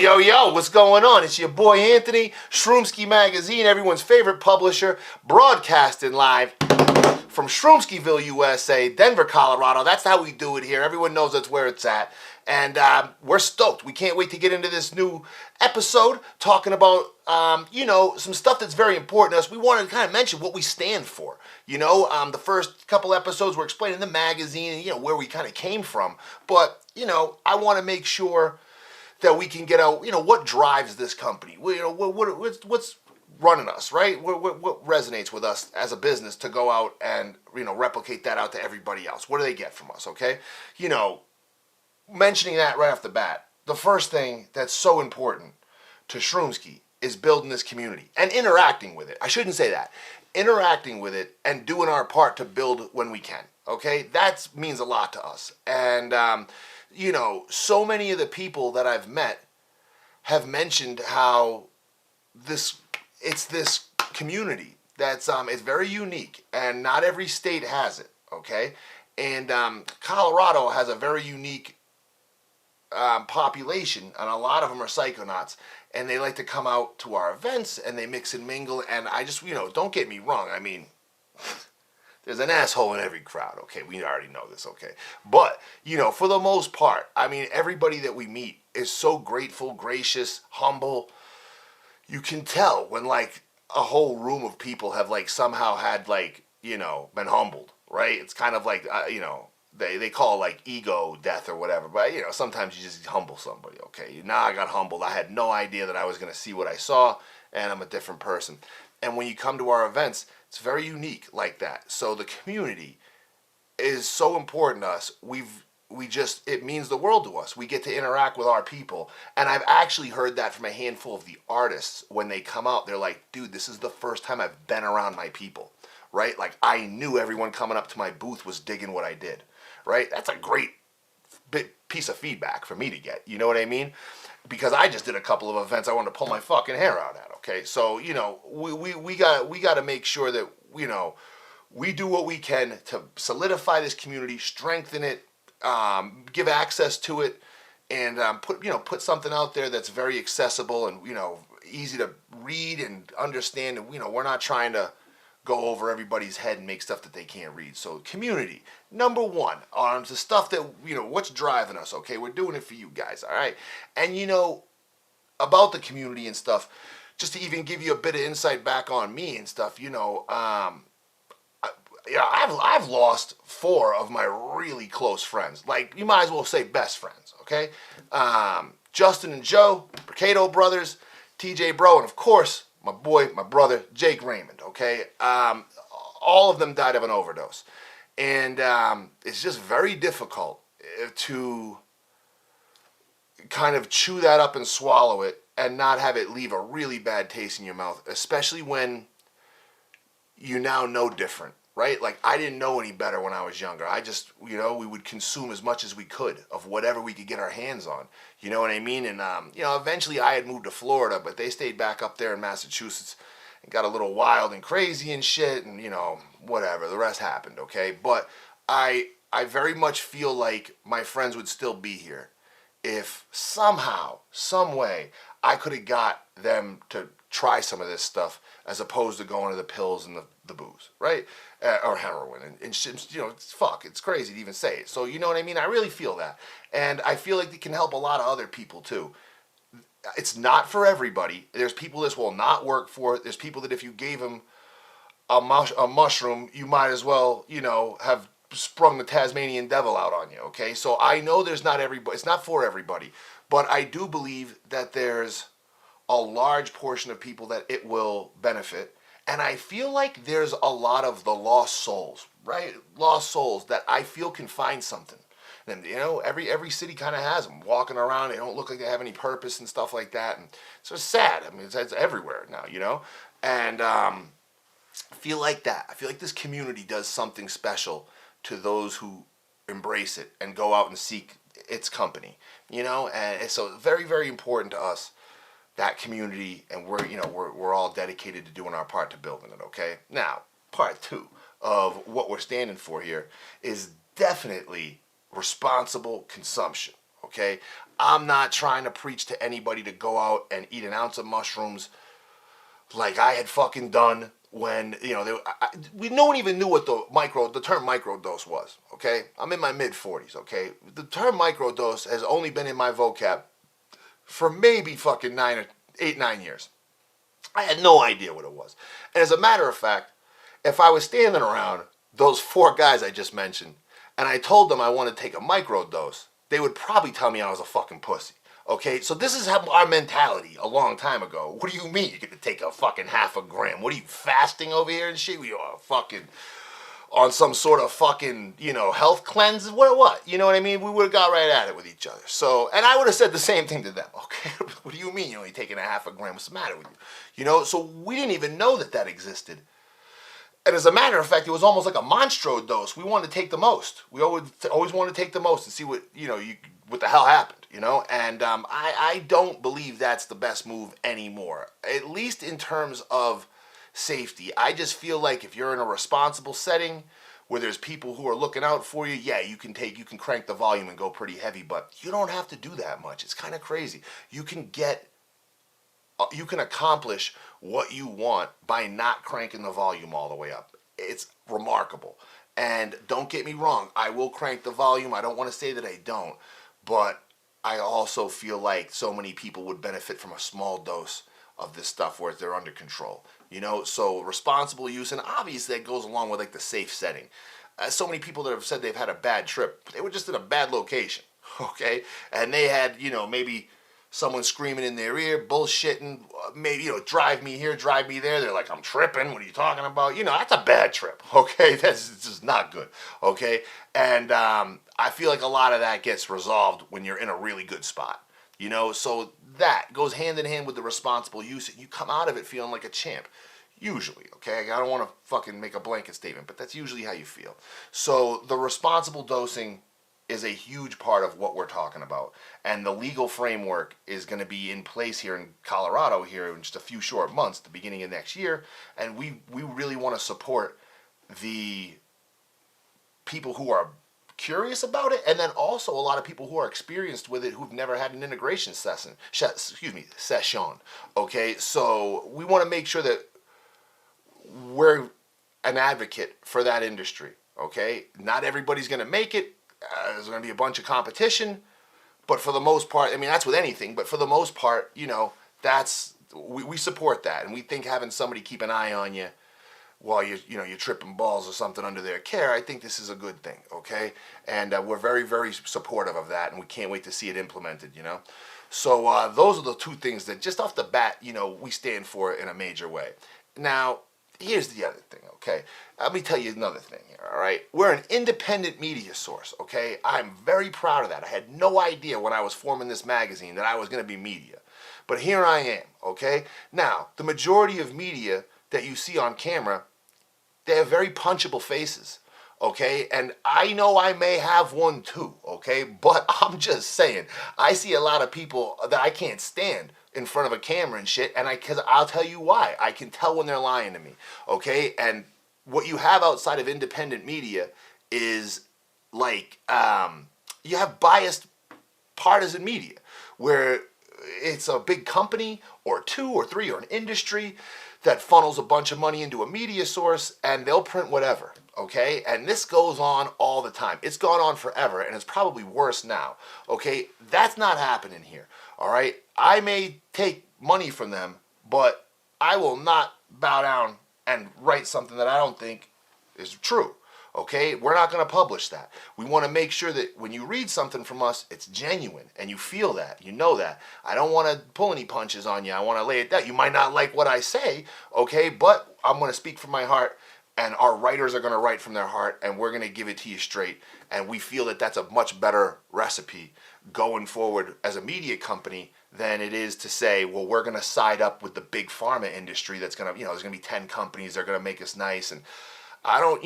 Yo, what's going on? It's your boy Anthony, Shroomski Magazine, everyone's favorite publisher, broadcasting live from Shroomskiville, USA, Denver, Colorado. That's how we do it here. Everyone knows that's where it's at. And we're stoked. We can't wait to get into this new episode talking about, some stuff that's very important to us. We wanted to kind of mention what we stand for. The first couple episodes we're explaining the magazine and, where we kind of came from. But, I want to make sure that we can get out, what drives this company? What's running us, right? What resonates with us as a business to go out and, replicate that out to everybody else? What do they get from us, okay? Mentioning that right off the bat, the first thing that's so important to Shroomski is building this community and interacting with it. I shouldn't say that. Interacting with it and doing our part to build when we can, okay? That means a lot to us. And, so many of the people that I've met have mentioned how it's this community that's it's very unique, and not every state has it, okay? And Colorado has a very unique population, and a lot of them are psychonauts, and they like to come out to our events and they mix and mingle. And I just, don't get me wrong, I mean, there's an asshole in every crowd, okay? We already know this, okay? But, for the most part, I mean, everybody that we meet is so grateful, gracious, humble. You can tell when, like, a whole room of people have, like, somehow had, like, been humbled, right? It's kind of like, they call it, like, ego death or whatever. But, sometimes you just humble somebody, okay? Now I got humbled. I had no idea that I was going to see what I saw, and I'm a different person. And when you come to our events, it's very unique like that. So the community is so important to us. It means the world to us. We get to interact with our people. And I've actually heard that from a handful of the artists when they come out. They're like, dude, this is the first time I've been around my people, right? Like, I knew everyone coming up to my booth was digging what I did, right? That's a great piece of feedback for me to get. You know what I mean? Because I just did a couple of events I wanted to pull my fucking hair out at, okay? So, we got to make sure that, we do what we can to solidify this community, strengthen it, give access to it, and put something out there that's very accessible and, easy to read and understand. And, we're not trying to go over everybody's head and make stuff that they can't read. So community, number one, on the stuff that, what's driving us, okay? We're doing it for you guys, all right? And, about the community and stuff, just to even give you a bit of insight back on me and stuff, I've lost 4 of my really close friends. Like, you might as well say best friends, okay? Justin and Joe, Bricato brothers, TJ Bro, and of course, my brother, Jake Raymond, okay? All of them died of an overdose. And it's just very difficult to kind of chew that up and swallow it and not have it leave a really bad taste in your mouth, especially when you now know different, right? Like, I didn't know any better when I was younger. I just, we would consume as much as we could of whatever we could get our hands on. You know what I mean? And, eventually I had moved to Florida, but they stayed back up there in Massachusetts and got a little wild and crazy and shit and, whatever. The rest happened, okay? But I very much feel like my friends would still be here if somehow, some way, I could have got them to try some of this stuff as opposed to going to the pills and the booze, right? Or heroin and shit. It's crazy to even say it. So, you know what I mean? I really feel that. And I feel like it can help a lot of other people too. It's not for everybody. There's people this will not work for. There's people that if you gave them a mushroom, you might as well, have sprung the Tasmanian devil out on you, okay? So I know there's not everybody. It's not for everybody. But I do believe that there's a large portion of people that it will benefit. And I feel like there's a lot of the lost souls, right? Lost souls that I feel can find something. And, every city kind of has them walking around. They don't look like they have any purpose and stuff like that. And it's just sad. I mean, it's everywhere now, And I feel like that. I feel like this community does something special to those who embrace it and go out and seek its company, And so very, very important to us, that community, and we're all dedicated to doing our part to building it, okay? Now, part 2 of what we're standing for here is definitely responsible consumption, okay? I'm not trying to preach to anybody to go out and eat an ounce of mushrooms like I had fucking done when, no one even knew what the term microdose was, okay? I'm in my mid-40s, okay? The term microdose has only been in my vocab for maybe fucking 9 years. I had no idea what it was. And as a matter of fact, if I was standing around those 4 guys I just mentioned and I told them I wanted to take a microdose, they would probably tell me I was a fucking pussy. Okay, so this is our mentality a long time ago. What do you mean you're going to take a fucking half a gram? What are you, fasting over here and shit? We are fucking on some sort of fucking, health cleanse? What? You know what I mean? We would have got right at it with each other. So, and I would have said the same thing to them. Okay, what do you mean you're only taking a half a gram? What's the matter with you? So we didn't even know that existed. And as a matter of fact, it was almost like a monstro dose. We wanted to take the most. We always wanted to take the most and see what the hell happened. And I don't believe that's the best move anymore. At least in terms of safety. I just feel like if you're in a responsible setting where there's people who are looking out for you, yeah, you can crank the volume and go pretty heavy, but you don't have to do that much. It's kind of crazy. You can accomplish what you want by not cranking the volume all the way up. It's remarkable. And don't get me wrong, I will crank the volume. I don't want to say that I don't, but I also feel like so many people would benefit from a small dose of this stuff where they're under control. So responsible use, and obviously that goes along with like the safe setting. So many people that have said they've had a bad trip, they were just in a bad location, okay? And they had, maybe someone screaming in their ear, bullshitting, maybe, drive me here, drive me there. They're like, I'm tripping. What are you talking about? That's a bad trip, okay? That's just not good, okay? And I feel like a lot of that gets resolved when you're in a really good spot, So that goes hand in hand with the responsible use, and you come out of it feeling like a champ. Usually, okay? I don't want to fucking make a blanket statement, but that's usually how you feel. So the responsible dosing is a huge part of what we're talking about. And the legal framework is going to be in place here in Colorado here in just a few short months, the beginning of next year. And we really want to support the people who are curious about it, and then also a lot of people who are experienced with it who've never had an integration session. Okay, so we want to make sure that we're an advocate for that industry. Okay, not everybody's going to make it. There's going to be a bunch of competition, but for the most part, that's with anything, but for the most part, we support that, and we think having somebody keep an eye on you while you're tripping balls or something under their care, I think this is a good thing, okay? And we're very, very supportive of that, and we can't wait to see it implemented, So those are the 2 things that just off the bat, we stand for in a major way. Now, here's the other thing, okay? Let me tell you another thing here, all right? We're an independent media source, okay? I'm very proud of that. I had no idea when I was forming this magazine that I was going to be media. But here I am, okay? Now, the majority of media that you see on camera, they have very punchable faces, okay? And I know I may have one too, okay? But I'm just saying, I see a lot of people that I can't stand in front of a camera and shit, and because I'll tell you why. I can tell when they're lying to me, okay? And what you have outside of independent media is like, you have biased partisan media, where it's a big company or 2 or 3 or an industry that funnels a bunch of money into a media source, and they'll print whatever, okay? And this goes on all the time. It's gone on forever, and it's probably worse now, okay? That's not happening here, all right? I may take money from them, but I will not bow down and write something that I don't think is true, okay? We're not going to publish that. We want to make sure that when you read something from us, it's genuine, and you feel that, you know that. I don't want to pull any punches on you. I want to lay it down. You might not like what I say, okay, but I'm going to speak from my heart, and our writers are going to write from their heart, and we're going to give it to you straight, and we feel that that's a much better recipe going forward as a media company than it is to say, well, we're going to side up with the big pharma industry that's going to, there's going to be 10 companies, they're going to make us nice, and I don't,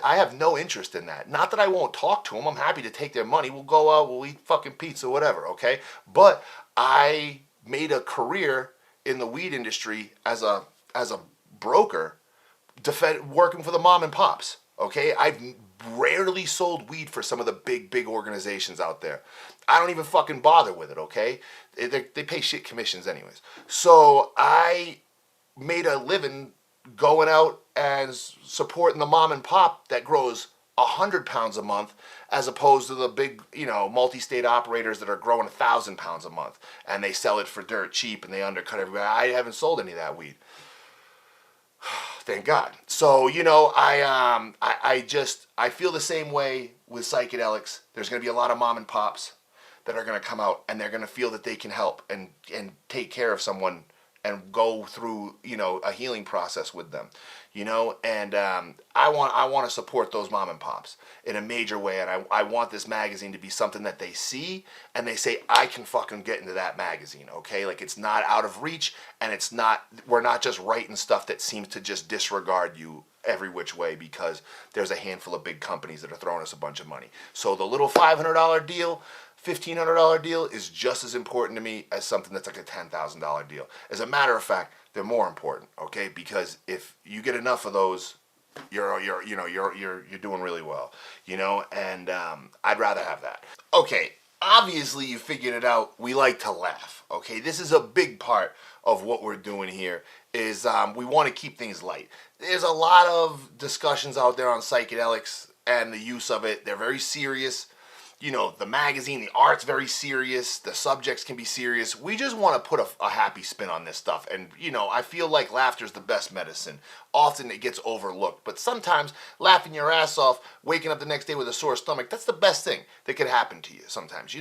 I have no interest in that. Not that I won't talk to them. I'm happy to take their money. We'll go out, we'll eat fucking pizza, whatever, okay? But I made a career in the weed industry as a broker, working for the mom and pops, okay? I've rarely sold weed for some of the big organizations out there. I don't even fucking bother with it, okay? They pay shit commissions anyways. So I made a living going out and supporting the mom and pop that grows 100 pounds a month, as opposed to the big, multi-state operators that are growing 1,000 pounds a month, and they sell it for dirt cheap and they undercut everybody. I haven't sold any of that weed. Thank God. So, I feel the same way with psychedelics. There's going to be a lot of mom and pops that are going to come out, and they're going to feel that they can help and take care of someone and go through, a healing process with them, and I want to support those mom and pops in a major way, and I want this magazine to be something that they see and they say, I can fucking get into that magazine, okay? Like, it's not out of reach, and we're not just writing stuff that seems to just disregard you every which way because there's a handful of big companies that are throwing us a bunch of money. So the little $500 deal, $1,500 deal is just as important to me as something that's like a $10,000 deal. As a matter of fact, they're more important, okay? Because if you get enough of those, you're doing really well, and I'd rather have that. Okay, obviously you figured it out. We like to laugh, okay? This is a big part of what we're doing here is we want to keep things light. There's a lot of discussions out there on psychedelics and the use of it. They're very serious. The magazine, the art's very serious. The subjects can be serious. We just want to put a happy spin on this stuff. And, I feel like laughter's the best medicine. Often it gets overlooked. But sometimes laughing your ass off, waking up the next day with a sore stomach, that's the best thing that could happen to you sometimes,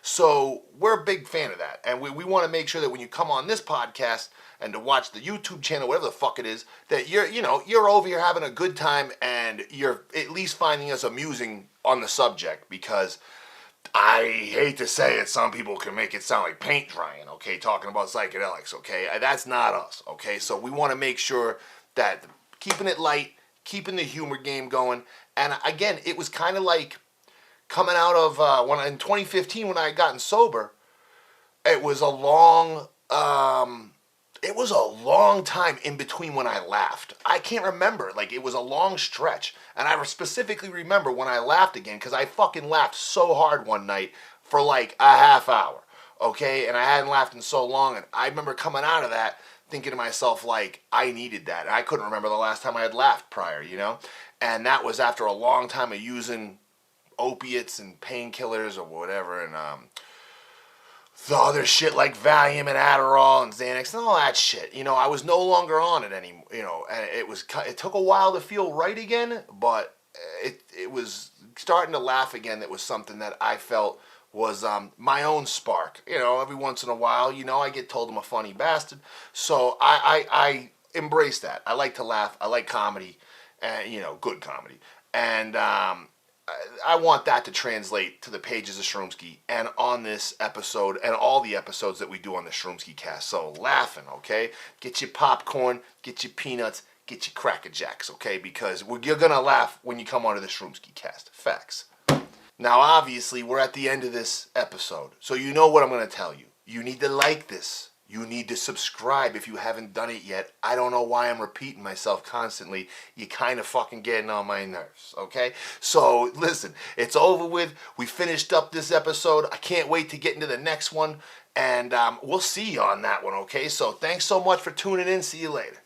So we're a big fan of that. And we want to make sure that when you come on this podcast and to watch the YouTube channel, whatever the fuck it is, that you're over here having a good time and you're at least finding us amusing on the subject, because I hate to say it, some people can make it sound like paint drying, okay, talking about psychedelics, okay? That's not us, okay? So we want to make sure that keeping it light, keeping the humor game going, and again, it was kind of like coming out of, in 2015 when I had gotten sober, it was a long time in between when I laughed. I can't remember. Like, it was a long stretch. And I specifically remember when I laughed again, because I fucking laughed so hard one night for like a half hour. Okay? And I hadn't laughed in so long. And I remember coming out of that thinking to myself, like, I needed that. And I couldn't remember the last time I had laughed prior, And that was after a long time of using opiates and painkillers or whatever. And, the other shit like Valium and Adderall and Xanax and all that shit. I was no longer on it anymore, and it took a while to feel right again, but it was starting to laugh again. That was something that I felt was my own spark. Every once in a while, I get told I'm a funny bastard, so I embrace that. I like to laugh. I like comedy, and good comedy, and I want that to translate to the pages of Shroomski and on this episode and all the episodes that we do on the Shroomski cast. So laughing, okay? Get your popcorn, get your peanuts, get your Cracker Jacks, okay? Because you're going to laugh when you come onto the Shroomski cast. Facts. Now, obviously, we're at the end of this episode. So you know what I'm going to tell you. You need to like this. You need to subscribe if you haven't done it yet. I don't know why I'm repeating myself constantly. You kind of fucking getting on my nerves, okay? So, listen, it's over with. We finished up this episode. I can't wait to get into the next one. And we'll see you on that one, okay? So, thanks so much for tuning in. See you later.